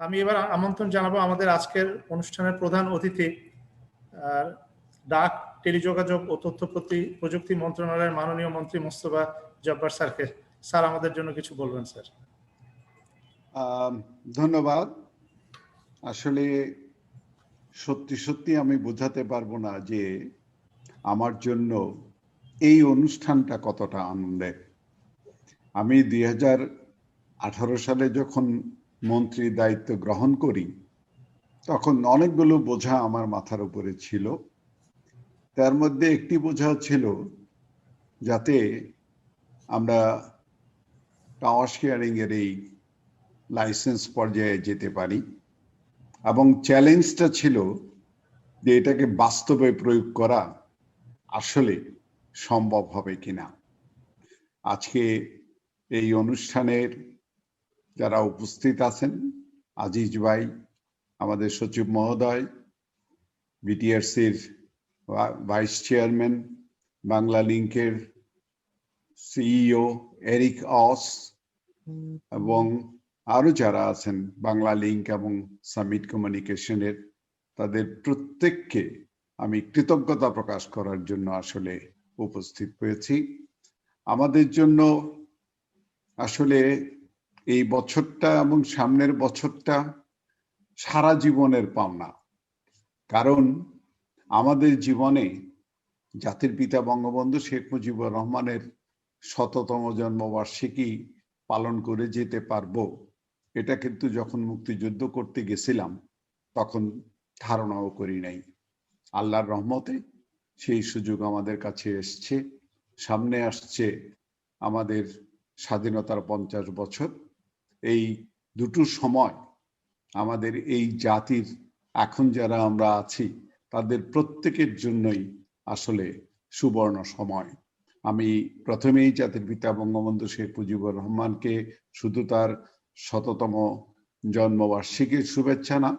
আমি এবার আমন্ত্রণ জানাবো আমাদের আজকের অনুষ্ঠানের প্রধান অতিথি, ডাক, টেলিযোগাযোগ ও তথ্য প্রযুক্তি মন্ত্রণালয়ের মাননীয় মন্ত্রী মোস্তফা জব্বার স্যারকে। স্যার আমাদের জন্য কিছু বলবেন স্যার। ধন্যবাদ। আসলে সত্যি সত্যি আমি বোঝাতে পারবো না যে আমার জন্য এই অনুষ্ঠানটা কতটা আনন্দের। আমি 2018 সালে যখন মন্ত্রীর দায়িত্ব গ্রহণ করি তখন অনেকগুলো বোঝা আমার মাথার উপরে ছিল। তার মধ্যে একটি বোঝা ছিল যাতে আমরা টাওয়ার শেয়ারিং এর এই লাইসেন্স পর্যায়ে যেতে পারি, এবং চ্যালেঞ্জটা ছিল যে এটাকে বাস্তবে প্রয়োগ করা আসলে সম্ভব হবে কিনা। আজকে এই অনুষ্ঠানের যারা উপস্থিত আছেন, আজিজ ভাই, আমাদের সচিব মহোদয়, বিটিআরসির ভাইস চেয়ারম্যান, বাংলা লিংকের সিইও এরিক অস, এবং আরো যারা আছেন বাংলা লিংক এবং সামিট কমিউনিকেশনের, তাদের প্রত্যেককে আমি কৃতজ্ঞতা প্রকাশ করার জন্য আসলে উপস্থিত হয়েছি। আমাদের জন্য আসলে এই বছরটা এবং সামনের বছরটা সারা জীবনের পাওনা, কারণ আমাদের জীবনে জাতির পিতা বঙ্গবন্ধু শেখ মুজিবুর রহমানের 100তম জন্মবার্ষিকী পালন করে যেতে পারবো, এটা কিন্তু যখন মুক্তিযুদ্ধ করতে গেছিলাম তখন ধারণাও করি নাই। আল্লাহর রহমতে সেই সুযোগ আমাদের কাছে এসছে। সামনে আসছে আমাদের স্বাধীনতার 50 বছর। এই দুটো সময় আমাদের এই জাতির এখন যারা আমরা আছি তাদের প্রত্যেকের জন্যই আসলে সুবর্ণ সময়। আমি প্রথমেই জাতির পিতা বঙ্গবন্ধু শেখ মুজিবুর রহমানকে শুধু তার 100তম জন্মবার্ষিকীর শুভেচ্ছা না,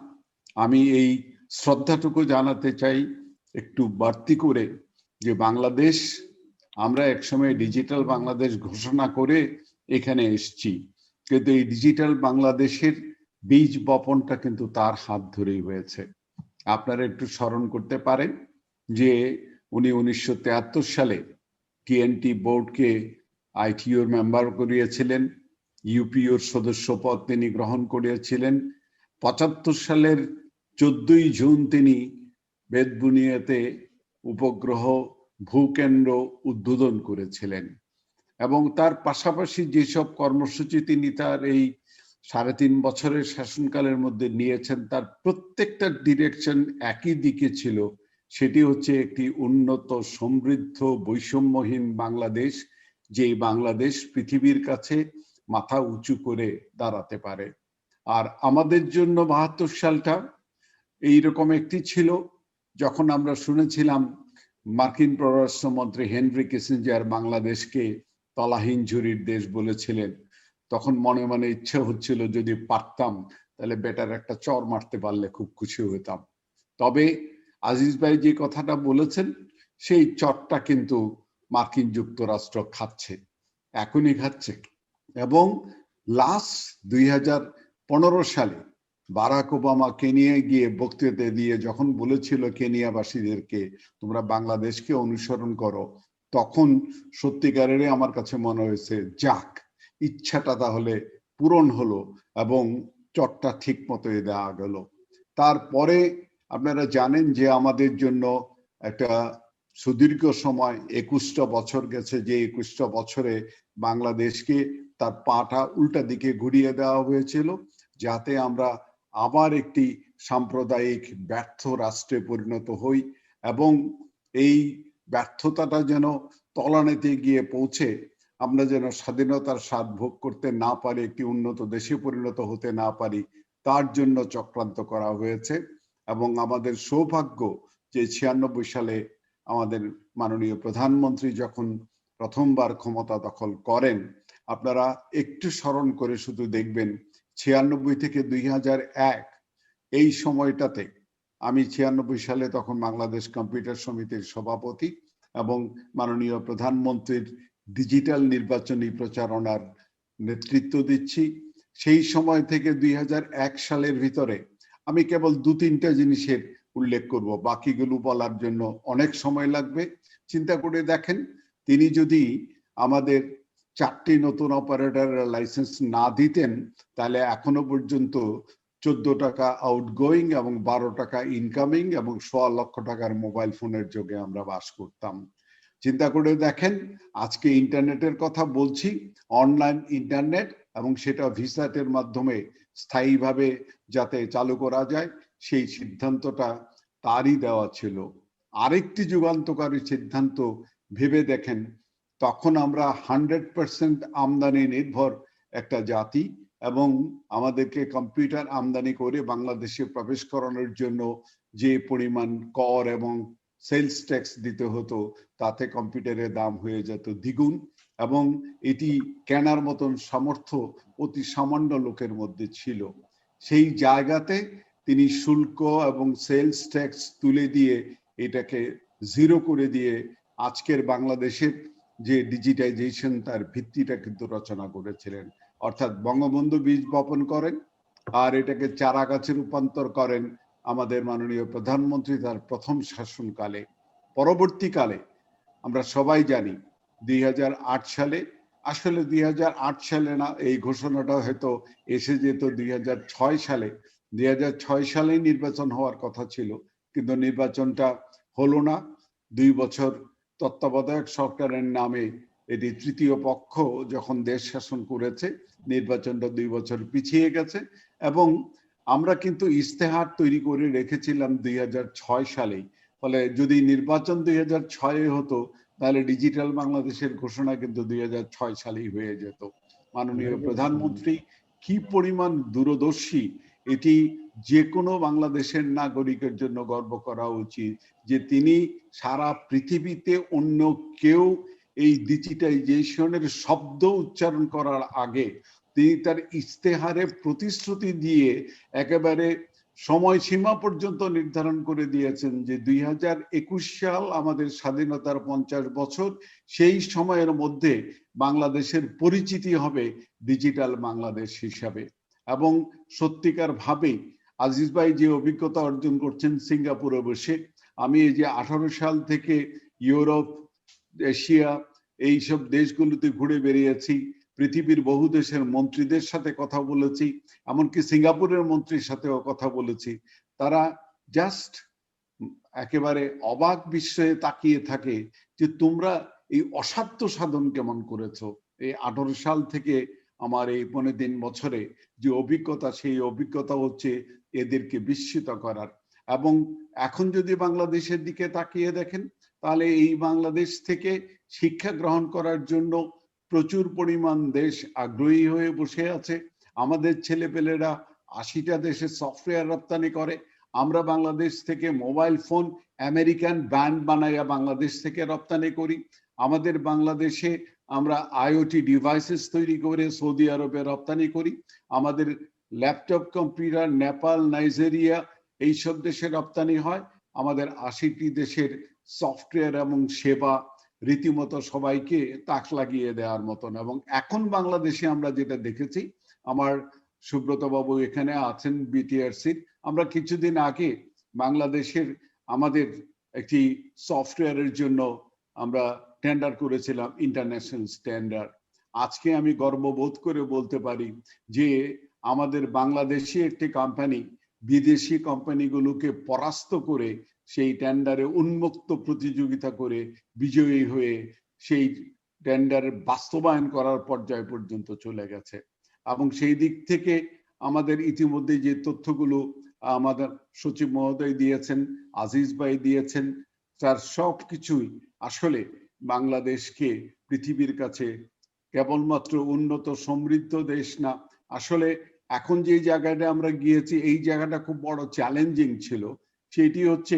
আমি এই শ্রদ্ধাটুকু জানাতে চাই একটু বাড়তি করে যে বাংলাদেশ, আমরা একসময় ডিজিটাল বাংলাদেশ ঘোষণা করে এখানে এসেছি, কিন্তু এই ডিজিটাল বাংলাদেশের বীজ বপনটা কিন্তু তার হাত ধরেই হয়েছে। আপনারা একটু স্মরণ করতে পারেন যে উনি 1973 সালে টিএনটি বোর্ডকে আইটিওর মেম্বার করিয়েছিলেন, ইউপিওর সদস্য পদ তিনি গ্রহণ করিয়েছিলেন। 75 সালের 14ই জুন তিনি বেতবুনিয়াতে উপগ্রহ ভূকেন্দ্র উদ্বোধন করেছিলেন, এবং তার পাশাপাশি যেসব কর্মসূচি তিনি তার এই 3.5 বছরের শাসনকালের মধ্যে নিয়েছেন, তার প্রত্যেকটা ডিরেকশন একই দিকে ছিল, সেটি হচ্ছে একটি উন্নত, সমৃদ্ধ, বৈষম্যহীন বাংলাদেশ, যে বাংলাদেশ পৃথিবীর কাছে মাথা উঁচু করে দাঁড়াতে পারে। আর আমাদের জন্য 72 সালটা এইরকম একটি ছিল যখন আমরা শুনেছিলাম মার্কিন পররাষ্ট্রমন্ত্রী হেনরি কিসিঞ্জার বাংলাদেশকে তলাহীন ঝুড়ির দেশ বলেছিলেন। তখন মনে মনে ইচ্ছে হচ্ছিল যদি পারতাম তাহলে বেটার একটা চর মারতে পারলে খুব খুশি হতাম। তবে আজিজ ভাই যে কথাটা বলেছেন, সেই চরটা কিন্তু মার্কিন যুক্তরাষ্ট্র খাচ্ছে, এখনই খাচ্ছে। এবং লাস্ট 2015 সালে বারাক ওবামা কেনিয়ায় গিয়ে বক্তৃতা দিয়ে যখন বলেছিল কেনিয়াবাসীদেরকে তোমরা বাংলাদেশকে অনুসরণ করো, তখন সত্যিকারের আমার কাছে মনে হয়েছে যাক, ইচ্ছাটা তাহলে পূরণ হলো এবং চটটা ঠিক মতো দেওয়া গেল। তারপরে আপনারা জানেন যে আমাদের জন্য একটা সুদীর্ঘ সময় 21টা বছর গেছে, যে 21টা বছরে বাংলাদেশকে তার পাটা উল্টা দিকে ঘুরিয়ে দেওয়া হয়েছিল, যাতে আমরা আবার একটি সাম্প্রদায়িক ব্যর্থ রাষ্ট্রে পরিণত হই, এবং এই ব্যর্থতাটা যেন তলানিতে গিয়ে পৌঁছে আমরা যেন স্বাধীনতার স্বাদ ভোগ করতে না পারি, একটি উন্নত দেশে পরিণত হতে না পারি, তার জন্য চক্রান্ত করা হয়েছে। এবং আমাদের সৌভাগ্য যে 96 সালে আমাদের মাননীয় প্রধানমন্ত্রী যখন প্রথমবার ক্ষমতা দখল করেন, আপনারা একটু স্মরণ করে শুধু দেখবেন 96 থেকে 2001 এই সময়টাতে আমি 96 সালে তখন বাংলাদেশ কম্পিউটার সমিতির সভাপতি এবং মাননীয় প্রধানমন্ত্রীর ডিজিটাল নির্বাচনী প্রচারণার নেতৃত্ব দিচ্ছি। সেই সময় থেকে 2001 সালের ভিতরে আমি কেবল 2-3টা জিনিসের উল্লেখ করব, বাকিগুলো বলার জন্য অনেক সময় লাগবে। চিন্তা করে দেখেন, তিনি যদি আমাদের 4টি নতুন অপারেটরের লাইসেন্স না দিতেন, তাহলে এখনো পর্যন্ত 14 টাকা আউটগোয়িং এবং 12 টাকা ইনকামিং এবং 1.25 লক্ষ টাকার মোবাইল ফোনের যোগে আমরা বাস করতাম। চিন্তা করে দেখেন, আজকে ইন্টারনেটের কথা বলছি, অনলাইন ইন্টারনেট, এবং সেটা ভিসাটের মাধ্যমে স্থায়ীভাবে যাতে চালু করা যায় সেই সিদ্ধান্তটা তারই দেওয়া ছিল। আরেকটি যুগান্তকারী সিদ্ধান্ত ভেবে দেখেন, তখন আমরা 100% আমদানি নির্ভর একটা জাতি, এবং আমাদেরকে কম্পিউটার আমদানি করে বাংলাদেশে প্রবেশ করানোর জন্য যে পরিমাণ কর এবং সেলস ট্যাক্স দিতে হতো, তাতে কম্পিউটারের দাম হয়ে যেত দ্বিগুণ, এবং এটি কেনার মতন সামর্থ্য অতি সামান্য লোকের মধ্যে ছিল। সেই জায়গাতে তিনি শুল্ক এবং সেলস ট্যাক্স তুলে দিয়ে এটাকে জিরো করে দিয়ে আজকের বাংলাদেশের যে ডিজিটাইজেশন, তার ভিত্তিটা কিন্তু রচনা করেছিলেন। অর্থাৎ বঙ্গবন্ধু বীজ বপন করেন আর এটাকে চারা গাছে রূপান্তর করেন আমাদের মাননীয় প্রধানমন্ত্রী তার প্রথম শাসনকালে। পরবর্তীকালে আমরা সবাই জানি 2008 সালে, আসলে 2008 সালে না, এই ঘোষণাটা হয়তো এসে যেত 2006 সালে। 2006 সালে নির্বাচন হওয়ার কথা ছিল, কিন্তু নির্বাচনটা হলো না। 2 বছর তত্ত্বাবধায়ক সরকারের নামে এটি তৃতীয় পক্ষ যখন দেশ শাসন করেছে, নির্বাচনটা 2 বছর পিছিয়ে গেছে। এবং আমরা কিন্তু ইস্তেহার তৈরি করে রেখেছিলাম 2006 সালেই। ফলে যদি নির্বাচন 2006 হতো, তাহলে ডিজিটাল বাংলাদেশের ঘোষণা কিন্তু 2006 সালেই হয়ে যেত। মাননীয় প্রধানমন্ত্রী কি পরিমাণ দূরদর্শী, এটি যে কোনো বাংলাদেশের নাগরিকের জন্য গর্ব করা উচিত যে তিনি সারা পৃথিবীতে অন্য কেউ এই ডিজিটাইজেশনের শব্দ উচ্চারণ করার আগে তিনি তার ইস্তেহারে প্রতিশ্রুতি দিয়ে একেবারে সময়সীমা পর্যন্ত নির্ধারণ করে দিয়েছেন যে 2021 সাল আমাদের স্বাধীনতার 50 বছর, সেই সময়ের মধ্যে বাংলাদেশের পরিচিতি হবে ডিজিটাল বাংলাদেশ হিসাবে। এবং সত্যিকার ভাবে আজিজ ভাই যে অভিজ্ঞতা অর্জন করছেন সিঙ্গাপুরে বসে, আমি এই যে 18 সাল থেকে ইউরোপ, এশিয়া, এইসব দেশগুলোতে ঘুরে বেরিয়েছি, পৃথিবীর বহু দেশের মন্ত্রীদের সাথে কথা বলেছি, এমনকি সিঙ্গাপুরের মন্ত্রীর সাথেও কথা বলেছি। তারা জাস্ট একেবারে অবাক বিস্ময়ে তাকিয়ে থাকে যে তোমরা এই অসাধ্য সাধন কেমন করেছো। এই 18 সাল থেকে আমার এই 15 বছরে যে অভিজ্ঞতা, সেই অভিজ্ঞতা হচ্ছে এদেরকে বিস্মিত করার। এবং এখন যদি বাংলাদেশের দিকে তাকিয়ে দেখেন, তাহলে এই বাংলাদেশ থেকে শিক্ষা গ্রহণ করার জন্য প্রচুর পরিমাণ দেশ আগ্রহী হয়ে বসে আছে। আমাদের ছেলেপেলেরা 80টা দেশে সফটওয়্যার রপ্তানি করে। আমরা বাংলাদেশ থেকে মোবাইল ফোন আমেরিকান ব্র্যান্ড বানাইয়া বাংলাদেশ থেকে রপ্তানি করি। আমাদের বাংলাদেশে আমরা আইওটি ডিভাইসেস তৈরি করে সৌদি আরবে রপ্তানি করি। আমাদের ল্যাপটপ কম্পিউটার নেপাল, নাইজেরিয়া এইসব দেশে রপ্তানি হয়। আমাদের 80টি দেশের সফটওয়্যার এবং সেবা রীতিমতো সবাইকে তাক লাগিয়ে দেওয়ার মতন। এবং এখন বাংলাদেশে আমরা যেটা দেখেছি, আমার সুব্রত বাবু এখানে আছেন বিটিআরসি, আমরা কিছুদিন আগে বাংলাদেশের আমাদের একটি সফটওয়্যারের জন্য আমরা টেন্ডার করেছিলাম, ইন্টারন্যাশনাল স্ট্যান্ডার্ড। আজকে আমি গর্ববোধ করে বলতে পারি যে আমাদের বাংলাদেশি একটি কোম্পানি বিদেশি কোম্পানিগুলোকে পরাস্ত করে সেই টেন্ডারে উন্মুক্ত প্রতিযোগিতা করে বিজয়ী হয়ে সেই টেন্ডারের বাস্তবায়ন করার পর্যায় পর্যন্ত চলে গেছে। এবং সেই দিক থেকে আমাদের ইতিমধ্যে যে তথ্যগুলো আমাদের সচিব মহোদয় দিয়েছেন, আজিজ ভাই দিয়েছেন, তার সব কিছুই আসলে বাংলাদেশকে পৃথিবীর কাছে কেবলমাত্র উন্নত সমৃদ্ধ দেশ না, আসলে এখন যে জায়গাটা আমরা গিয়েছি এই জায়গাটা খুব বড় চ্যালেঞ্জিং ছিল। সেটি হচ্ছে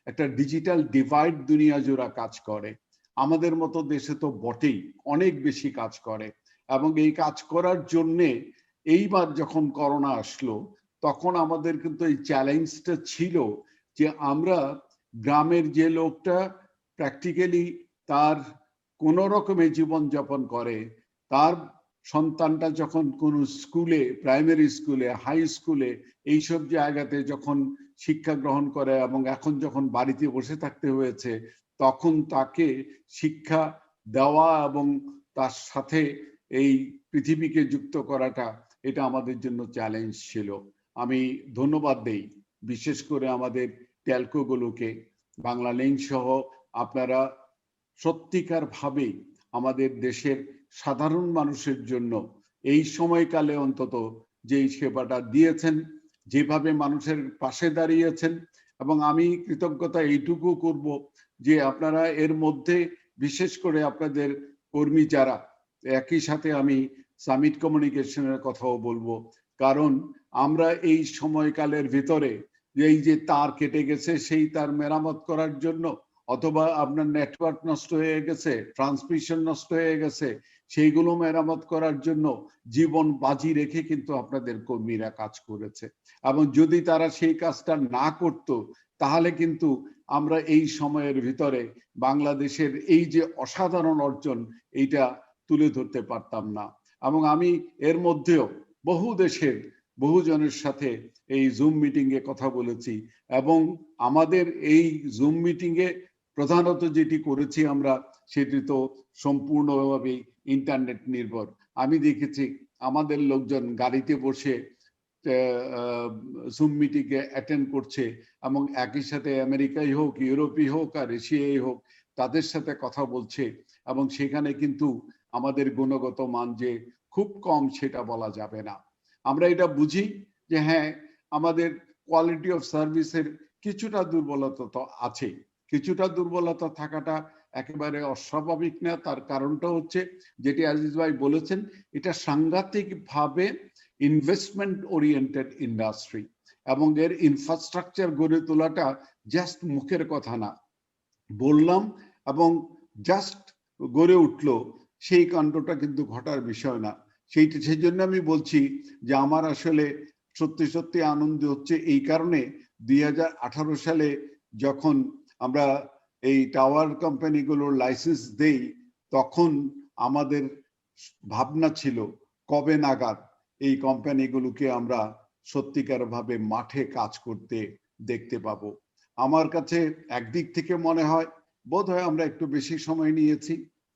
একটা ডিজিটাল ডিভাইড দুনিয়া জোড়া কাজ করে। আমাদের মতো দেশে তো বটেই, অনেক বেশি কাজ করে। এবং এই কাজ করার জন্যে এইবার যখন করোনা আসলো, তখন আমাদের কিন্তু এই চ্যালেঞ্জটা ছিল যে আমরা গ্রামের যে লোকটা প্র্যাকটিক্যালি তার কোনো রকমের জীবনযাপন করে, তার সন্তানটা যখন কোনো স্কুলে, প্রাইমারি স্কুলে, হাই স্কুলে এইসব জায়গাতে যখন শিক্ষা গ্রহণ করে এবং এখন যখন বাড়িতে বসে থাকতে হয়েছে, তখন তাকে শিক্ষা দেওয়া এবং তার সাথে এই পৃথিবীকে যুক্ত করাটা এটা আমাদের জন্য চ্যালেঞ্জ ছিল। আমি ধন্যবাদ দেই বিশেষ করে আমাদের টেলকোগুলোকে, বাংলা লিংক সহ। আপনারা সত্যিকার ভাবে আমাদের দেশের সাধারণ মানুষের জন্য এই সময়কালে অন্তত যেই সেবাটা দিয়েছেন, যেভাবে মানুষের পাশে দাঁড়িয়েছেন, এবং আমি কৃতজ্ঞতা এইটুকু করব যে আপনারা এর মধ্যে বিশেষ করে আপনাদের কর্মী যারা, একই সাথে আমি সামিট কমিউনিকেশনের কথাও বলবো, কারণ আমরা এই সময়কালের ভিতরে এই যে তার কেটে গেছে সেই তার মেরামত করার জন্য, অথবা আপনার নেটওয়ার্ক নষ্ট হয়ে গেছে, ট্রান্সমিশন নষ্ট হয়ে গেছে, সেইগুলো মেরামত করার জন্য জীবন বাজি রেখে কিন্তু আপনাদের কর্মীরা কাজ করেছে। এবং যদি তারা সেই কাজটা না করত তাহলে কিন্তু আমরা এই সময়ের ভিতরে বাংলাদেশের এই যে অসাধারণ অর্জন এইটা তুলে ধরতে পারতাম না। এবং আমি এর মধ্যেও বহু দেশের বহুজনের সাথে এই জুম মিটিং এ কথা বলেছি, এবং আমাদের এই জুম মিটিং এ প্রধানত যেটি করেছি আমরা সেটি তো সম্পূর্ণভাবে ইন্টারনেট নির্ভর। আমি দেখেছি আমাদের লোকজন গাড়িতে বসে জুম মিটিং এ অ্যাটেন্ড করছে, এবং একই সাথে আমেরিকাই হোক, ইউরোপই হোক আর এশিয়াই হোক, তাদের সাথে কথা বলছে। এবং সেখানে কিন্তু আমাদের গুণগত মান যে খুব কম সেটা বলা যাবে না। আমরা এটা বুঝি যে হ্যাঁ, আমাদের কোয়ালিটি অফ সার্ভিসের কিছুটা দুর্বলতা তো আছে। কিছুটা দুর্বলতা থাকাটা একেবারে অস্বাভাবিক না। তার কারণটা হচ্ছে যেটি আজিজ ভাই বলেছেন, এটা সাংঘাতিকভাবে ইনভেস্টমেন্ট ওরিয়েন্টেড ইন্ডাস্ট্রি, এবং এর ইনফ্রাস্ট্রাকচার গড়ে তোলাটা জাস্ট মুখের কথা না, বললাম এবং জাস্ট গড়ে উঠলো সেই কাণ্ডটা কিন্তু ঘটার বিষয় না। সেই জন্য আমি বলছি যে আমার আসলে সত্যি সত্যি আনন্দ হচ্ছে এই কারণে 2018 সালে যখন আমরা এই টাওয়ার কোম্পানিগুলোর লাইসেন্স দেই, তখন আমাদের ভাবনা ছিল কবে নাগাদ এই কোম্পানিগুলোকে আমরা সত্যিকার ভাবে মাঠে কাজ করতে দেখতে পাবো। আমার কাছে একদিক থেকে মনে হয় বোধহয় আমরা একটু বেশি সময় নিয়েছি,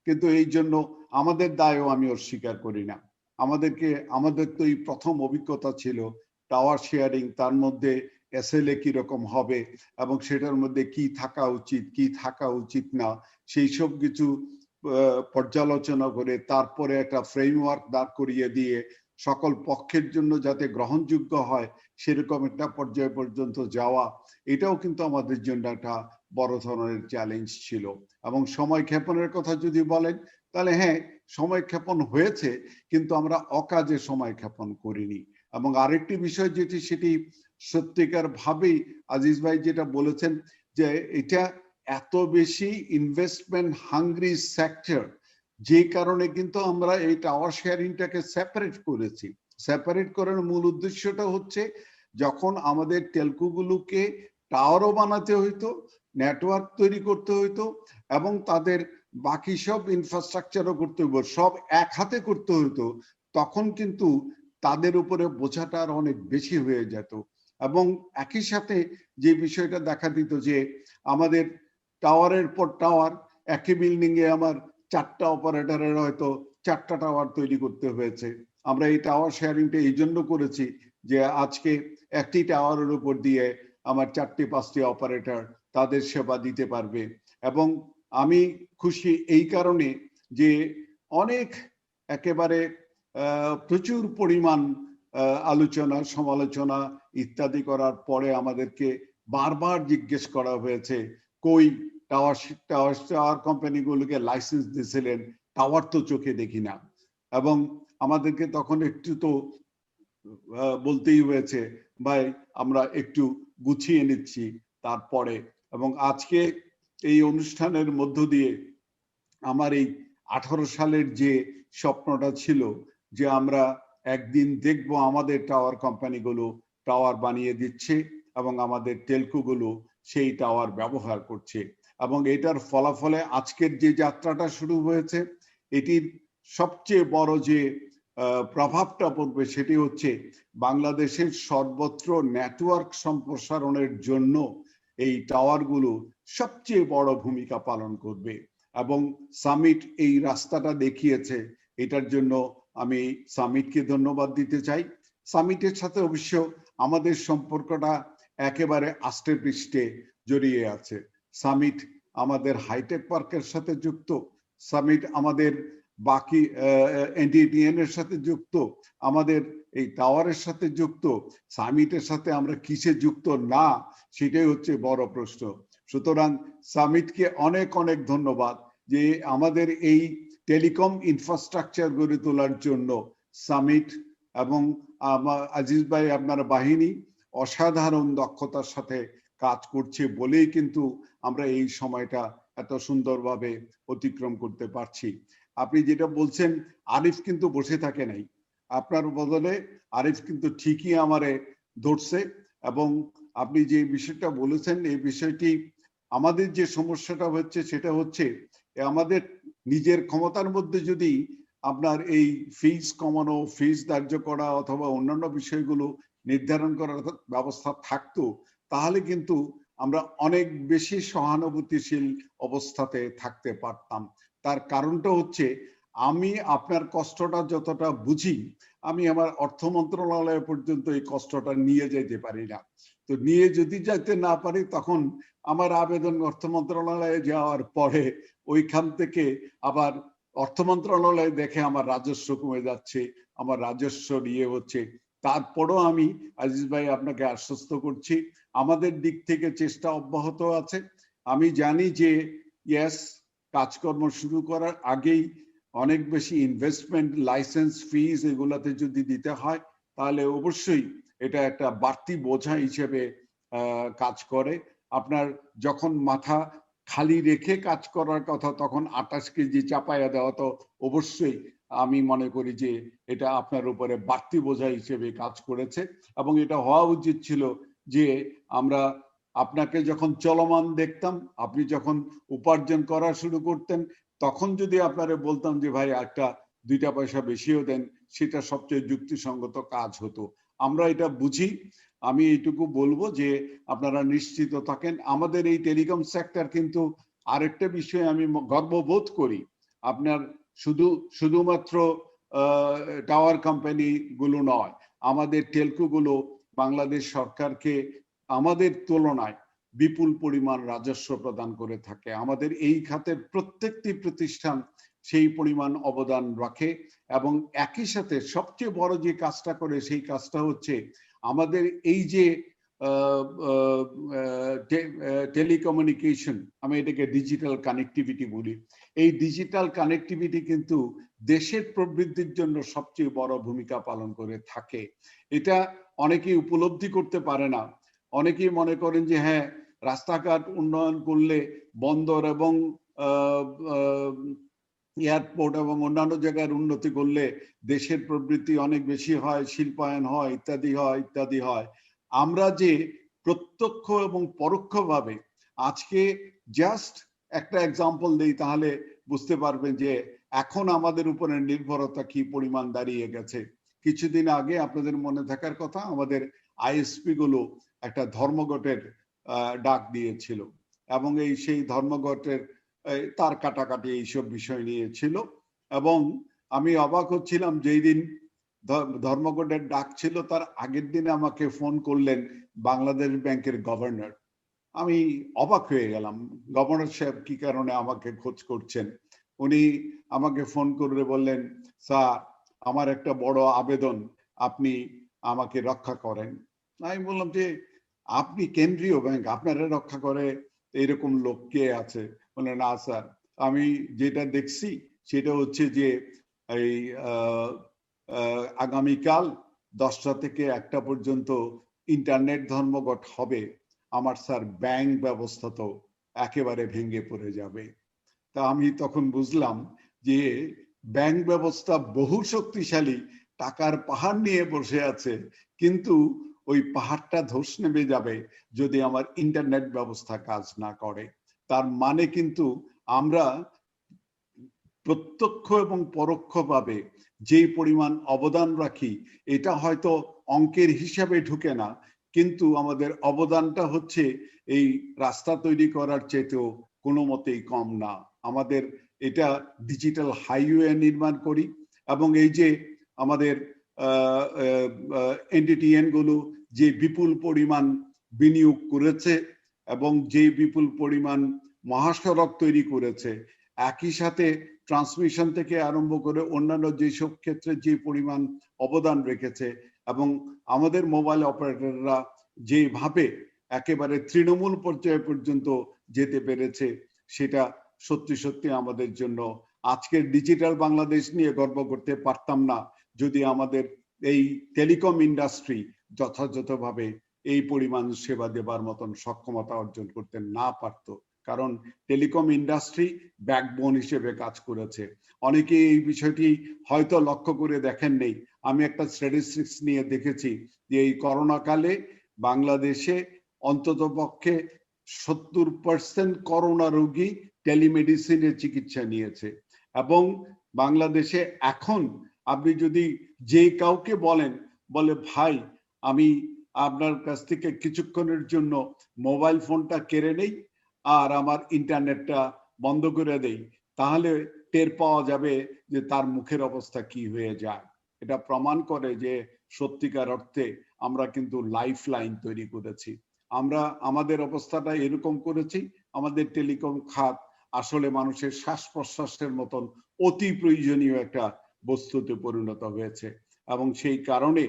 কিন্তু এই জন্য আমাদের দায়ও আমি অস্বীকার করি না। আমাদের তো এই প্রথম অভিজ্ঞতা ছিল টাওয়ার শেয়ারিং, তার মধ্যে এসএলএ কিরকম হবে এবং সেটার মধ্যে কি থাকা উচিত কি থাকা উচিত না, সেই সব কিছু পর্যালোচনা করে তারপরে একটা ফ্রেমওয়ার্ক দাঁড় করিয়ে দিয়ে সকল পক্ষের জন্য যাতে গ্রহণযোগ্য হয় সেরকম একটা পর্যায় পর্যন্ত যাওয়া, এটাও কিন্তু আমাদের জন্য একটা বড় ধরনের চ্যালেঞ্জ ছিল। এবং সময় ক্ষেপণের কথা যদি বলেন তাহলে হ্যাঁ, সময় ক্ষেপণ হয়েছে, কিন্তু আমরা অকাজে সময় ক্ষেপণ করিনি। এবং আরেকটি বিষয় যেটি, সেটি সত্যিকার ভাবেই আজিজ ভাই যেটা বলেছেন যে এটা এত বেশি ইনভেস্টমেন্ট হাংরি সেক্টর, যে কারণে কিন্তু আমরা এই টাওয়ার শেয়ারিংটাকে সেপারেট করেছি। সেপারেট করার মূল উদ্দেশ্যটা হচ্ছে যখন আমাদের টেলকোগুলোকে টাওয়ারও বানাতে হইতো, নেটওয়ার্ক তৈরি করতে হইতো এবং তাদের বাকি সব ইনফ্রাস্ট্রাকচারও করতে হইতো, সব এক হাতে করতে হইতো, তখন কিন্তু তাদের উপরে বোঝাটা আর অনেক বেশি হয়ে যেত। এবং একই সাথে যে বিষয়টা দেখা দিত যে আমাদের টাওয়ারের পর টাওয়ার, একই বিল্ডিং এ আমার 4টা অপারেটরের হয়তো 4টা টাওয়ার তৈরি করতে হয়েছে। আমরা এই টাওয়ার শেয়ারিংটা এই জন্য করেছি যে আজকে একটি টাওয়ারের উপর দিয়ে আমার 4টি-5টি অপারেটর তাদের সেবা দিতে পারবে। এবং আমি খুশি এই কারণে যে অনেক একেবারে প্রচুর পরিমাণ আলোচনা সমালোচনা ইত্যাদি করার পরে আমাদেরকে বারবার জিজ্ঞেস করা হয়েছে কই টাওয়ার কোম্পানিগুলোকে লাইসেন্স দিয়েছিলেন, টাওয়ার তো চোখে দেখি না। এবং আমাদেরকে তখন একটু তো বলতেই হয়েছে ভাই আমরা একটু গুছিয়ে নিচ্ছি তারপরে। এবং আজকে এই অনুষ্ঠানের মধ্য দিয়ে আমার এই 18 সালের যে স্বপ্নটা ছিল যে আমরা একদিন দেখব আমাদের টাওয়ার কোম্পানিগুলো টাওয়ার বানিয়ে দিচ্ছে এবং আমাদের টেলকোগুলো সেই টাওয়ার ব্যবহার করছে, এবং এটার ফলাফলে আজকের যে যাত্রাটা শুরু হয়েছে এটির সবচেয়ে বড় যে প্রভাবটা পড়বে সেটি হচ্ছে বাংলাদেশের সর্বত্র নেটওয়ার্ক সম্প্রসারণের জন্য এই টাওয়ারগুলো সবচেয়ে বড় ভূমিকা পালন করবে এবং সামিট এই রাস্তাটা দেখিয়েছে। এটার জন্য আমি সামিটকে ধন্যবাদ দিতে চাই। সামিটের সাথে অবশ্য আমাদের সম্পর্কটা একেবারে আষ্টে পৃষ্ঠে জড়িয়ে আছে। সামিট আমাদের হাইটেক পার্কের সাথে যুক্ত, সামিট আমাদের বাকি এনটিটিএন এর সাথে যুক্ত, আমাদের এই টাওয়ারের সাথে যুক্ত। সামিটের সাথে আমরা কিসে যুক্ত না সেটাই হচ্ছে বড় প্রশ্ন। সুতরাং সামিটকে অনেক অনেক ধন্যবাদ যে আমাদের এই টেলিকম ইনফ্রাস্ট্রাকচার গড়ে তোলার জন্য সামিট এবং আজিজ ভাই আপনার বাহিনী অসাধারণ দক্ষতার সাথে কাজ করছে বলেই কিন্তু আমরা এই সময়টা এত সুন্দরভাবে অতিক্রম করতে পারছি। আপনি যেটা বলছেন, আরিফ কিন্তু বসে থাকে নাই, আপনার বদলে আরিফ কিন্তু ঠিকই আমারে ধরছে। এবং আপনি যে বিষয়টা বলেছেন এই বিষয়টি, আমাদের যে সমস্যাটা হচ্ছে সেটা হচ্ছে আমাদের নিজের ক্ষমতার মধ্যে যদি আপনার এই ফিজ কমানো, ফিজ ধার্য করা অথবা অন্যান্য বিষয়গুলো নির্ধারণ করার ব্যবস্থা থাকতো, তাহলে কিন্তু আমরা অনেক বেশি সহানুভূতিশীল অবস্থাতে থাকতে পারতাম। তার কারণটা হচ্ছে আমি আপনার কষ্টটা যতটা বুঝি, আমি আমার অর্থ মন্ত্রণালয় পর্যন্ত এই কষ্টটা নিয়ে যেতে পারি না। তো নিয়ে যদি যেতে না পারি, তখন আমার আবেদন অর্থ মন্ত্রণালয়ে যাওয়ার পরে ওইখান থেকে আবার অর্থ মন্ত্রণালয় দেখে আমার রাজস্ব কমে যাচ্ছে, আমার রাজস্ব নিয়ে হচ্ছে। তারপরও আমি আজিজ ভাই আপনাকে আশ্বস্ত করছি, আমাদের দিক থেকে চেষ্টা অব্যাহত আছে। আমি জানি যে ইয়েস, কাজকর্ম শুরু করার আগেই অনেক বেশি ইনভেস্টমেন্ট, লাইসেন্স ফিজ এগুলাতে যদি দিতে হয়, তাহলে অবশ্যই এটা একটা বাড়তি বোঝা হিসেবে কাজ করে। আপনার যখন মাথা খালি রেখে কাজ করার কথা, তখন 28 কেজি চাপাইয়া দেওয়া তো অবশ্যই আমি মনে করি যে এটা আপনার উপরে বাড়তি বোঝা হিসেবে কাজ করেছে। এবং এটা হওয়া উচিত ছিল যে আমরা আপনাকে যখন চলমান দেখতাম, আপনি যখন উপার্জন করা শুরু করতেন, তখন যদি আপনারা বলতাম যে ভাই একটা 2টা পয়সা বেশিও দেন, সেটা সবচেয়ে যুক্তিসঙ্গত কাজ হতো। আমরা এটা বুঝি। আমি এইটুকু বলবো যে আপনারা নিশ্চিত থাকেন, আমাদের এই টেলিকম সেক্টর কিন্তু আরেকটা বিষয়ে আমি গর্ববোধ করি। আপনার শুধুমাত্র টাওয়ার কোম্পানি গুলো নয়, আমাদের টেলকো গুলো বাংলাদেশ সরকারকে আমাদের তুলনায় বিপুল পরিমাণ রাজস্ব প্রদান করে থাকে। আমাদের এই খাতের প্রত্যেকটি প্রতিষ্ঠান সেই পরিমাণ অবদান রাখে। এবং একই সাথে সবচেয়ে বড় যে কাজটা করে, সেই কাজটা হচ্ছে আমাদের এই যে টেলিকমিউনিকেশন, আমি এটাকে ডিজিটাল কানেক্টিভিটি বলি, এই ডিজিটাল কানেক্টিভিটি কিন্তু দেশের প্রবৃদ্ধির জন্য সবচেয়ে বড় ভূমিকা পালন করে থাকে। এটা অনেকেই উপলব্ধি করতে পারে না। অনেকেই মনে করেন যে হ্যাঁ, রাস্তাঘাট উন্নয়ন করলে, বন্দর এবং এয়ারপোর্ট এবং অন্যান্য জায়গার উন্নতি করলে দেশের প্রবৃদ্ধি অনেক বেশি হয়, শিল্পায়ন হয়, ইত্যাদি হয় ইত্যাদি হয়। আমরা যে প্রত্যক্ষ এবং পরোক্ষভাবে, আজকে জাস্ট একটা এক্সাম্পল দেই তাহলে বুঝতে পারবেন যে এখন আমাদের উপরে নির্ভরতা কি পরিমাণ দাঁড়িয়ে গেছে। কিছুদিন আগে আপনাদের মনে থাকার কথা, আমাদের আইএসপি গুলো একটা ধর্মঘটের ডাক দিয়েছিল এবং সেই ধর্মঘটের তার কাটাকাটি এইসব বিষয় নিয়ে ছিল। এবং আমি অবাক হচ্ছিলাম, যেই দিন ধর্মঘটের ডাক ছিল তার আগের দিন আমাকে ফোন করলেন বাংলাদেশ ব্যাংকের গভর্নর। আমি অবাক হয়ে গেলাম, গভর্নর সাহেব কি কারণে আমাকে খোঁজ করছেন। উনি আমাকে ফোন করে বললেন, স্যার আমার একটা বড় আবেদন, আপনি আমাকে রক্ষা করেন। আমি বললাম যে আপনি কেন্দ্রীয় ব্যাংক, আপনারা রক্ষা করে এরকম লোক কে আছে? বলে না স্যার, আমি যেটা দেখছি সেটা হচ্ছে যে এই আগামীকাল 10টা থেকে 1টা পর্যন্ত ইন্টারনেট ধর্মঘট হবে। আমার স্যার ব্যাংক ব্যবস্থা তো একেবারে ভেঙে পড়ে যাবে। তা আমি তখন বুঝলাম যে ব্যাংক ব্যবস্থা বহু শক্তিশালী, টাকার পাহাড় নিয়ে বসে আছে, কিন্তু ওই পাহাড়টা ধস নেমে যাবে যদি আমার ইন্টারনেট ব্যবস্থা কাজ না করে। তার মানে কিন্তু আমরা প্রত্যক্ষ এবং পরোক্ষভাবে যে পরিমাণ অবদান রাখি এটা হয়তো অঙ্কের হিসাবে ঢুকে না, কিন্তু আমাদের অবদানটা হচ্ছে এই রাস্তা তৈরি করার চেয়েও কোনো মতেই কম না। আমাদের এটা ডিজিটাল হাইওয়ে নির্মাণ করি, এবং এই যে আমাদের এনটিটিএন গুলো যে বিপুল পরিমাণ বিনিয়োগ করেছে এবং যে বিপুল পরিমাণ মহাসড়ক তৈরি করেছে, একই সাথে ট্রান্সমিশন থেকে আরম্ভ করে অন্যান্য যেসব ক্ষেত্রে যে পরিমাণ অবদান রেখেছে, এবং আমাদের মোবাইল অপারেটররা যেভাবে একেবারে তৃণমূল পর্যায়ে পর্যন্ত যেতে পেরেছে, সেটা সত্যি সত্যি আমাদের জন্য আজকের ডিজিটাল বাংলাদেশ নিয়ে গর্ব করতে পারতাম না যদি আমাদের এই টেলিকম ইন্ডাস্ট্রি যথাযথভাবে এই পরিমাণ সেবা দেবার মতন সক্ষমতা অর্জন করতে না পারত। কারণ টেলিকম ইন্ডাস্ট্রি ব্যাকবোন হিসেবে কাজ করেছে। অনেকে এই বিষয়টি হয়তো লক্ষ্য করে দেখেন নেই। আমি একটা স্ট্যাটিস্টিক্স নিয়ে দেখেছি যে এই করোনা কালে বাংলাদেশে অন্ততপক্ষে 70% করোনা রোগী টেলিমেডিসিনের চিকিৎসা নিয়েছে, এবং বাংলাদেশে এখন আপনি যদি যে কাউকে বলে ভাই আমি আপনার কাছ থেকে কিছুক্ষণের জন্য মোবাইল ফোনটা কেড়ে নেই আর আমার ইন্টারনেটটা বন্ধ করে দেই, তাহলে টের পাওয়া যাবে যে তার মুখের অবস্থা কি হয়ে যায়। এটা প্রমাণ করে যে সত্যিকার অর্থে আমরা কিন্তু লাইফ লাইন তৈরি করেছি। আমরা আমাদের অবস্থাটা এরকম করেছি, আমাদের টেলিকম খাত আসলে মানুষের শ্বাস প্রশ্বাসের মতন অতি প্রয়োজনীয় একটা বস্তুতে পরিণত হয়েছে। এবং সেই কারণে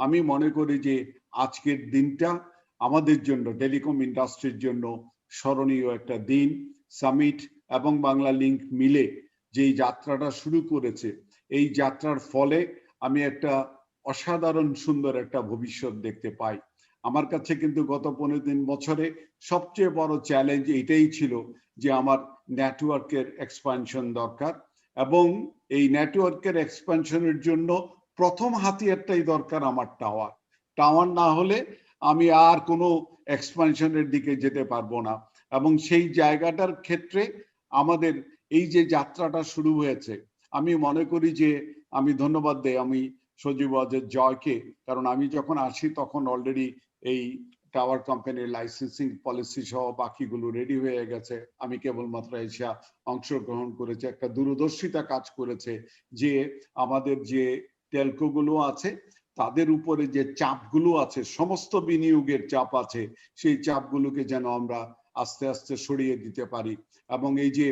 আমি মনে করি যে আজকের দিনটা আমাদের জন্য, টেলিকম ইন্ডাস্ট্রির জন্য স্মরণীয় একটা দিন। সামিট এবং বাংলা লিংক মিলে যেই যাত্রাটা শুরু করেছে, এই যাত্রার ফলে আমি একটা অসাধারণ সুন্দর একটা ভবিষ্যৎ দেখতে পাই। আমার কাছে কিন্তু গত 15 বছরে সবচেয়ে বড় চ্যালেঞ্জ এটাই ছিল যে আমার নেটওয়ার্কের এক্সপানশন দরকার, এবং এই নেটওয়ার্কের এক্সপানশনের জন্য প্রথম হাতিয়ারটাই দরকার আমার টাওয়ার। টাওয়ার না হলে আমি আর কোনো এক্সপানশনের দিকে যেতে পারবো না। এবং সেই জায়গাটার ক্ষেত্রে আমাদের এই যে যাত্রাটা শুরু হয়েছে, আমি মনে করি যে আমি ধন্যবাদ দেই আমি সজীব ওয়াজেদ জয়কে, কারণ আমি যখন আসি তখন অলরেডি এই টাওয়ার কোম্পানির লাইসেন্সিং পলিসি সহ বাকিগুলো রেডি হয়ে গেছে। আমি কেবলমাত্র এসে অংশগ্রহণ করেছে, একটা দূরদর্শিতা কাজ করেছে যে আমাদের যে টেলকো গুলো আছে তাদের উপরে যে চাপগুলো আছে, সমস্ত বিনিয়োগের চাপ আছে, সেই চাপগুলোকে যেন আমরা আস্তে আস্তে সরিয়ে দিতে পারি। এবং এই যে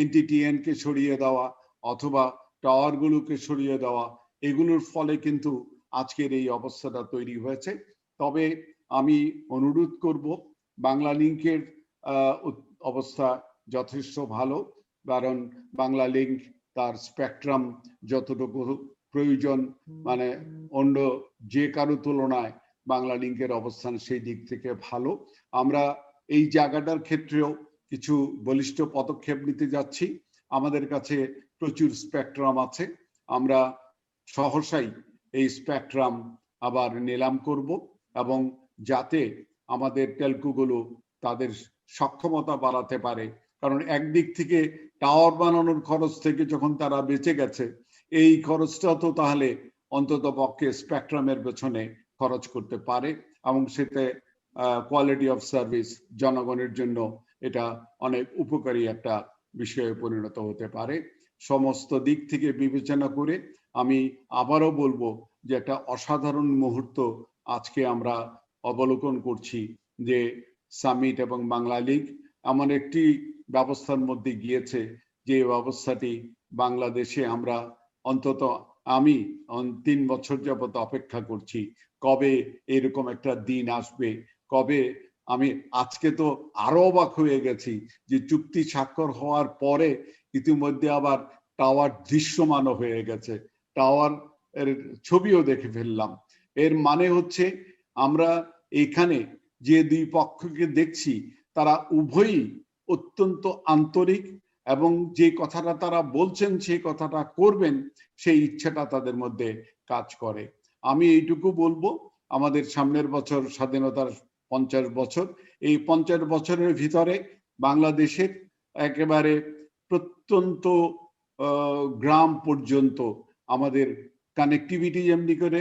এনটিটিএন কে সরিয়ে দেওয়া অথবা টাওয়ার গুলোকে সরিয়ে দেওয়া, এগুলোর ফলে কিন্তু আজকের এই অবস্থাটা তৈরি হয়েছে। তবে আমি অনুরোধ করব, বাংলা লিংকের অবস্থা যথেষ্ট ভালো, কারণ বাংলা লিংক তার স্পেকট্রাম যতটুকু প্রয়োজন, মানে অন্য যে কারো তুলনায় বাংলা লিংকের অবস্থান সেই দিক থেকে ভালো। আমরা এই জায়গাটার ক্ষেত্রেও কিছু বলিষ্ঠ পদক্ষেপ নিতে যাচ্ছি। আমাদের কাছে প্রচুর স্পেকট্রাম আছে, আমরা সহসাই এই স্পেকট্রাম আবার নিলাম করব, এবং যাতে আমাদের টেলকোগুলো তাদের সক্ষমতা বাড়াতে পারে। কারণ একদিক থেকে টাওয়ার বানানোর খরচ থেকে যখন তারা বেঁচে গেছে, এই খরচটা তো তাহলে অন্তত পক্ষে স্পেকট্রামের পেছনে খরচ করতে পারে, এবং সেটা কোয়ালিটি অফ সার্ভিস জনগণের জন্য এটা অনেক উপকারী একটা বিষয়ে পরিণত হতে পারে। সমস্ত দিক থেকে বিবেচনা করে আমি আবারও বলবো যে একটা অসাধারণ মুহূর্ত আজকে আমরা অবলোকন করছি, যে সামিট এবং বাংলা লিগ এমন একটি ব্যবস্থার মধ্যে গিয়েছে যে ব্যবস্থাটি বাংলাদেশে আমরা অন্তত আমি 3 বছর যাবত অপেক্ষা করছি কবে এরকম একটা দিন আসবে, কবে। আমি আজকে তো আরো অবাক হয়ে গেছি যে চুক্তি স্বাক্ষর হওয়ার পরে ইতিমধ্যে আবার টাওয়ার দৃশ্যমান হয়ে গেছে, টাওয়ার এর ছবিও দেখে ফেললাম। এর মানে হচ্ছে আমরা এখানে যে দুই পক্ষকে দেখছি তারা উভয়ই অত্যন্ত আন্তরিক, এবং যে কথাটা তারা বলছেন সেই কথাটা করবেন সেই ইচ্ছাটা তাদের মধ্যে কাজ করে। আমি এইটুকু বলবো, আমাদের সামনের বছর স্বাধীনতার 50 বছর, এই 50 বছরের ভিতরে বাংলাদেশের একেবারে প্রত্যন্ত গ্রাম পর্যন্ত আমাদের কানেক্টিভিটি যেমনি করে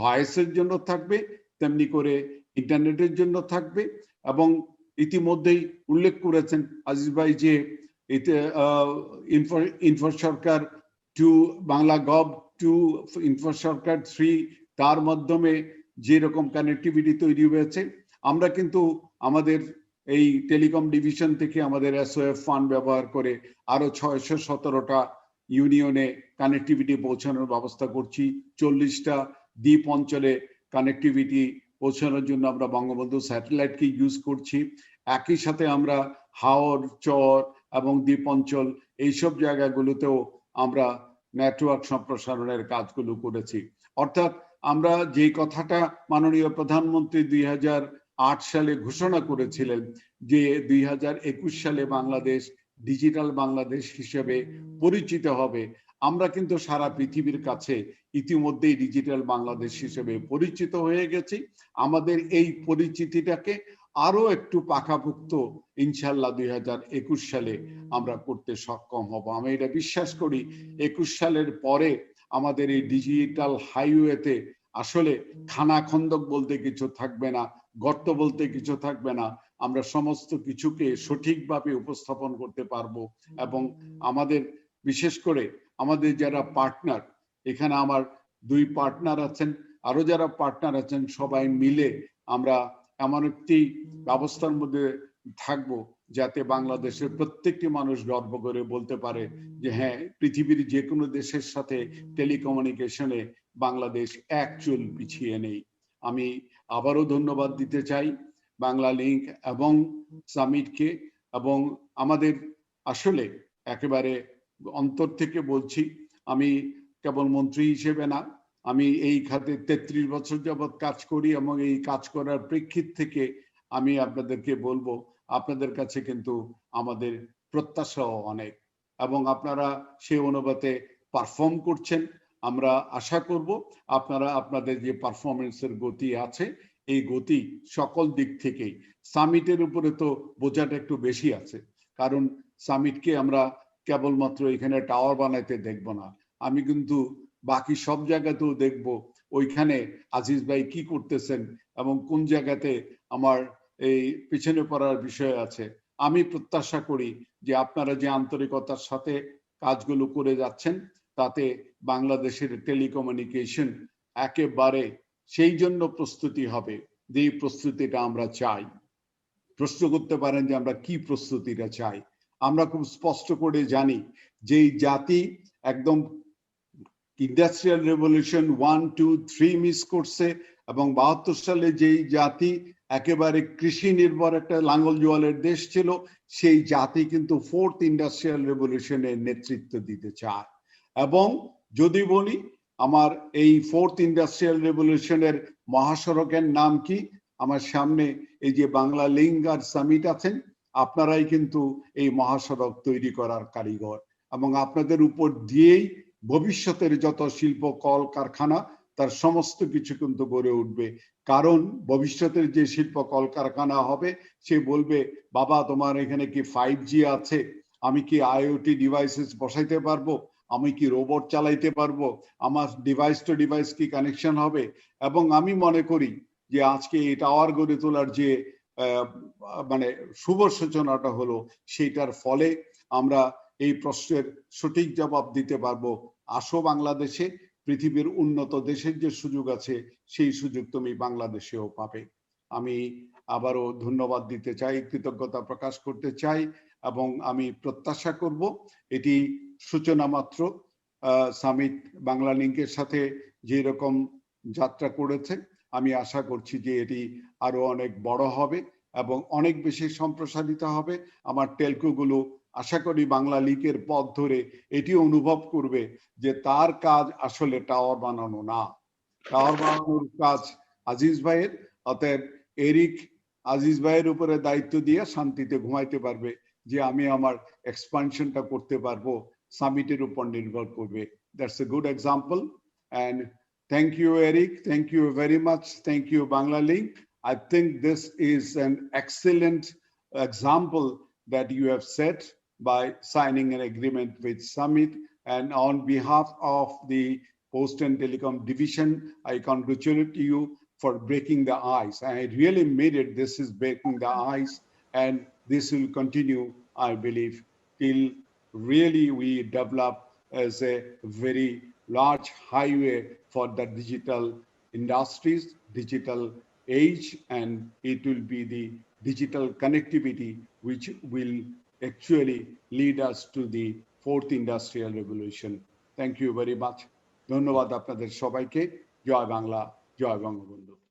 ভয়েসের জন্য থাকবে, তেমনি করে ইন্টারনেটের জন্য থাকবে। এবং ইতিমধ্যেই উল্লেখ করেছেন আজিজ ভাই যে ইনফো সরকার 2, বাংলা গভ 2, ইনফো সরকার 3, তার মাধ্যমে যেরকম কানেক্টিভিটি তৈরি হয়েছে, আমরা কিন্তু আমাদের এই টেলিকম ডিভিশন থেকে আমাদের SOF ফান্ড ব্যবহার করে আরো 617টা ইউনিয়নে কানেক্টিভিটি পৌঁছানোর ব্যবস্থা করছি। 40টা দ্বীপ অঞ্চলে কানেক্টিভিটি পৌঁছানোর জন্য আমরা বঙ্গবন্ধু স্যাটেলাইটকে ইউজ করছি। একই সাথে আমরা হাওর, চর এবং দ্বীপ অঞ্চল এইসব জায়গাগুলোতেও আমরা নেটওয়ার্ক সম্প্রসারণের কাজগুলো করেছি। অর্থাৎ আমরা যে কথাটা মাননীয় প্রধানমন্ত্রী 2008 সালে ঘোষণা করেছিলেন যে 2021 সালে বাংলাদেশ ডিজিটাল বাংলাদেশ হিসেবে পরিচিত হবে, আমরা কিন্তু সারা পৃথিবীর কাছে ইতিমধ্যেই ডিজিটাল বাংলাদেশ হিসেবে পরিচিত হয়ে গেছি। আমাদের এই পরিচিতিটাকে আরো একটু পাকাপোক্ত ইনশাল্লাহ 2021 সালে আমরা করতে সক্ষম হব। আমি এটা বিশ্বাস করি 21 সালের পরে আমাদের এই ডিজিটাল হাইওয়েতে আসলে খানাখন্দক বলতে কিছু থাকবে না, গর্ত বলতে কিছু থাকবে না। আমরা সমস্ত কিছুকে সঠিকভাবে উপস্থাপন করতে পারবো। এবং আমাদের বিশেষ করে আমাদের যারা পার্টনার, এখানে আমার 2 পার্টনার আছেন, আরো যারা পার্টনার আছেন, সবাই মিলে আমরা এমন একটি ব্যবস্থার মধ্যে থাকবো যাতে বাংলাদেশের প্রত্যেকটি মানুষ গর্ব করে বলতে পারে যে হ্যাঁ, পৃথিবীর যে কোনো দেশের সাথে টেলিকমিউনিকেশনে বাংলাদেশ এক চুল পিছিয়ে নেই। আমি আবারও ধন্যবাদ দিতে চাই বাংলা লিংক এবং সামিটকে, এবং আমাদের আসলে একেবারে অন্তর থেকে বলছি, আমি কেবল মন্ত্রী হিসেবে না, আমি এই খাতে 33 বছর যাবৎ কাজ করি এবং এই কাজ করার প্রেক্ষিত থেকে আমি আপনাদেরকে বলবো, আপনাদের কাছে কিন্তু আমাদের প্রত্যাশাও অনেক এবং আপনারা সেই অনুপাতে পারফর্ম করছেন। আমরা আশা করব আপনারা আপনাদের যে পারফরমেন্সের গতি আছে, এই গতি সকল দিক থেকেই, সামিটের উপরে তো বোঝাটা একটু বেশি আছে, কারণ সামিটকে আমরা কেবলমাত্র এখানে টাওয়ার বানাইতে দেখব না, আমি কিন্তু বাকি সব জায়গাতেও দেখব ওইখানে আজিজ ভাই কি করতেছেন এবং কোন জায়গাতে আমার এই পিছনে পড়ার বিষয় আছে। আমি প্রত্যাশা করি যে আপনারা যে আন্তরিকতার সাথে কাজগুলো করে যাচ্ছেন, তাতে বাংলাদেশের টেলিকমিউনিকেশন একেবারে সেই জন্য প্রস্তুতি হবে যে প্রস্তুতিটা আমরা চাই। প্রশ্ন করতে পারেন যে আমরা কি প্রস্তুতিটা চাই। আমরা খুব স্পষ্ট করে জানি যে জাতি একদম ইন্ডাস্ট্রিয়াল রেভলিউশন 1, 2, 3 মিস করছে, এবং 72 সালে যেই জাতি একেবারে কৃষি নির্ভর একটা লাঙ্গল জোয়ালের দেশ ছিল, সেই জাতি কিন্তু 4th ইন্ডাস্ট্রিয়াল রেভলিউশনের নেতৃত্ব দিতে চায়। এবং যদি বলি আমার এই 4th ইন্ডাস্ট্রিয়াল রেভলিউশনের মহাসড়কের নাম কি, আমার সামনে এই যে বাংলা লিংক আর সামিট আছেন, আপনারাই কিন্তু এই মহাসড়ক তৈরি করার কারিগর, এবং আপনাদের উপর দিয়েই ভবিষ্যতের যত শিল্প কল কারখানা তার সমস্ত কিছু কিন্তু গড়ে উঠবে। কারণ ভবিষ্যতের যে শিল্প কল কারখানা হবে, সে বলবে বাবা তোমার এখানে কি 5G আছে, আমি কি IoT ডিভাইসেস বসাইতে পারবো, আমি কি রোবট চালাইতে পারবো, আমার ডিভাইস টু ডিভাইস কি কানেকশন হবে। এবং আমি মনে করি যে আজকে এই টাওয়ার গড়ে তোলার যে মানে শুভ সূচনাটা হলো, সেইটার ফলে আমরা এই প্রশ্নের সঠিক জবাব দিতে পারবো। আসো বাংলাদেশে, পৃথিবীর উন্নত দেশের যে সুযোগ আছে সেই সুযোগ তুমি বাংলাদেশেও পাবে। আমি আবারও ধন্যবাদ দিতে চাই, কৃতজ্ঞতা প্রকাশ করতে চাই, এবং আমি প্রত্যাশা করব এটি সূচনা মাত্র। সামিট বাংলা লিংকের সাথে যে রকম যাত্রা করেছে, আমি আশা করছি যে এটি আরো অনেক বড় হবে এবং অনেক বেশি সম্প্রসারিত হবে। আমার টেলকোগুলো আশা করি বাংলা লিংকের পথ ধরে এটি অনুভব করবে যে তার কাজ আসলে টাওয়ার বানানো না, টাওয়ার বানানোর কাজ আজিজ ভাইয়ের। অতএব এরিক আজিজ ভাইয়ের উপরে দায়িত্ব দিয়ে শান্তিতে ঘুমাইতে পারবে যে আমি আমার এক্সপানশনটা করতে পারবো, সামিটের উপর নির্ভর করবে। That's a good example. And thank you Eric, thank you very much, thank you Banglalink. I think this is an excellent example that you have set by signing an agreement with Summit, And on behalf of the Post and Telecom Division, I congratulate you for breaking the ice. I really made it. This is breaking the ice, and this will continue, I believe, till really we develop as a very large highway for the digital industries, digital age, and it will be the digital connectivity which will actually lead us to the fourth industrial revolution. Thank you very much. ধন্যবাদ আপনাদের সবাইকে। জয় বাংলা, জয় বঙ্গবন্ধু।